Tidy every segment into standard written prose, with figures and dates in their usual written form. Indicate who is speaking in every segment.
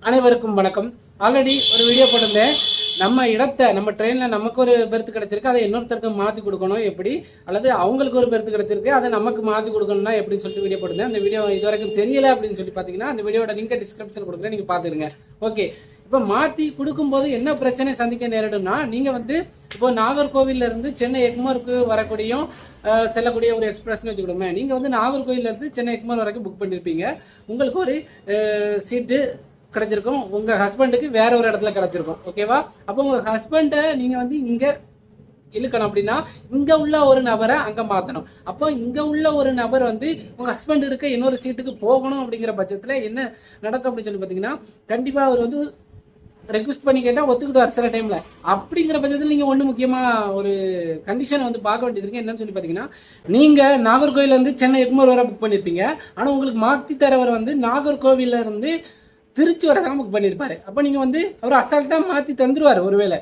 Speaker 1: அனைவருக்கும் வணக்கம். ஆல்ரெடி ஒரு வீடியோ போட்டிருந்தேன். நம்ம இடத்தை நம்ம ட்ரெயினில் நமக்கு ஒரு பெர்த் கிடச்சிருக்கு, அதை இன்னொருத்தருக்கு மாற்றி கொடுக்கணும் எப்படி, அல்லது அவங்களுக்கு ஒரு பெர்த் கிடச்சிருக்கு அதை நமக்கு மாற்றி கொடுக்கணும்னா எப்படின்னு சொல்லிட்டு வீடியோ போட்டிருந்தேன். அந்த வீடியோ இது வரைக்கும் தெரியல அப்படின்னு சொல்லி பார்த்தீங்கன்னா அந்த வீடியோட லிங்கை டிஸ்கிரிப்ஷன் கொடுக்குறேன், நீங்கள் பார்த்துடுங்க. ஓகே, இப்போ மாற்றி கொடுக்கும்போது என்ன பிரச்சனை சந்திக்க நேரிடும்னா, நீங்கள் இப்போ நாகர்கோவிலேருந்து சென்னை எக்மோருக்கு வரக்கூடிய செல்லக்கூடிய ஒரு எக்ஸ்பிரஸ்ன்னு வச்சுக்கிடுமே. நீங்கள் நாகர்கோவிலேருந்து சென்னை எக்மோர் வரைக்கும் புக் பண்ணியிருப்பீங்க. உங்களுக்கு ஒரு சீட்டு கிடைச்சிருக்கும், உங்கள் ஹஸ்பண்டுக்கு வேற ஒரு இடத்துல கிடைச்சிருக்கும். ஓகேவா? அப்போ உங்கள் ஹஸ்பண்டை நீங்கள் இங்கே இழுக்கணும் அப்படின்னா இங்கே உள்ள ஒரு நபரை அங்கே மாற்றணும். அப்போ இங்கே உள்ள ஒரு நபர் உங்கள் ஹஸ்பண்ட் இருக்க இன்னொரு சீட்டுக்கு போகணும். அப்படிங்கிற பட்சத்தில் என்ன நடக்கும் அப்படின்னு சொல்லி பார்த்தீங்கன்னா, கண்டிப்பாக அவர் ரெக்வஸ்ட் பண்ணி கேட்டால் ஒத்துக்கிட்டு சில டைமில். அப்படிங்கிற பட்சத்தில் நீங்கள் ஒன்று முக்கியமாக ஒரு கண்டிஷனை பார்க்க வேண்டியது இருக்கு. என்னன்னு சொல்லி பார்த்தீங்கன்னா, நீங்கள் நாகர்கோவிலேருந்து சென்னை எக்மோர் வரை புக் பண்ணியிருப்பீங்க. ஆனால் உங்களுக்கு மாற்றி தரவர் நாகர்கோவிலேருந்து திருச்சி வரை தான் புக் பண்ணியிருப்பாரு. அப்போ நீங்கள் அவர் அசால்ட்டாக மாற்றி தந்துடுவார். ஒருவேளை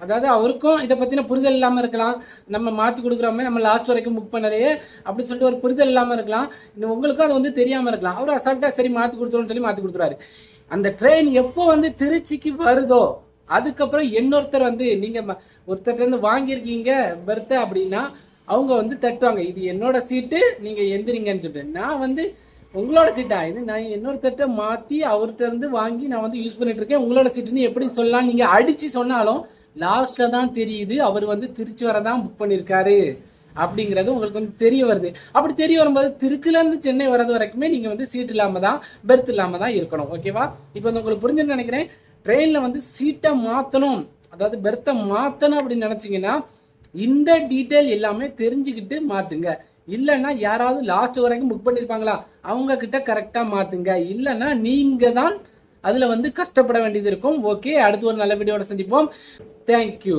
Speaker 1: அதாவது அவருக்கும் இதை பற்றின புரிதல் இல்லாமல் இருக்கலாம். நம்ம மாற்றி கொடுக்குறோமே, நம்ம லாஸ்ட் வரைக்கும் புக் பண்ணலையே அப்படின்னு சொல்லிட்டு ஒரு புரிதல் இல்லாமல் இருக்கலாம். உங்களுக்கும் அது தெரியாமல் இருக்கலாம். அவர் அசால்ட்டாக சரி மாற்றி கொடுத்துருவோம்னு சொல்லி மாற்றி கொடுத்துருவாரு. அந்த ட்ரெயின் எப்போ திருச்சிக்கு வருதோ அதுக்கப்புறம் இன்னொருத்தர் நீங்கள் ஒருத்தர்லேருந்து வாங்கியிருக்கீங்க பெர்த்தை அப்படின்னா அவங்க தட்டுவாங்க, இது என்னோட சீட்டு, நீங்கள் எந்திரிங்கன்னு சொல்லிட்டு. நான் உங்களோட சீட்டா இது, நான் இன்னொருத்தர்கிட்ட மாற்றி அவர்கிட்ட இருந்து வாங்கி நான் யூஸ் பண்ணிட்டு இருக்கேன், உங்களோட சீட்டுன்னு எப்படி சொல்லலாம்? நீங்கள் அடித்து சொன்னாலும் லாஸ்ட்டில் தான் தெரியுது அவர் திருச்சி வர தான் புக் பண்ணியிருக்காரு அப்படிங்கிறது உங்களுக்கு தெரிய வருது. அப்படி தெரிய வரும்போது திருச்சியிலேருந்து சென்னை வர்றது வரைக்குமே நீங்கள் சீட் இல்லாமல் தான் பெர்த் இல்லாமல் தான் இருக்கணும். ஓகேவா? இப்போ உங்களுக்கு புரிஞ்சுன்னு நினைக்கிறேன். ட்ரெயினில் சீட்டை மாற்றணும், அதாவது பெர்த்தை மாற்றணும் அப்படின்னு நினச்சிங்கன்னா இந்த டீட்டெயில் எல்லாமே தெரிஞ்சுக்கிட்டு மாற்றுங்க. இல்லைன்னா யாராவது லாஸ்ட் வரைக்கும் புக் பண்ணியிருப்பாங்களா அவங்க கிட்ட கரெக்டாக மாற்றுங்க. இல்லைன்னா நீங்கள் தான் அதில் கஷ்டப்பட வேண்டியது இருக்கும். ஓகே, அடுத்து ஒரு நல்ல வீடியோட சந்திப்போம். தேங்க்யூ.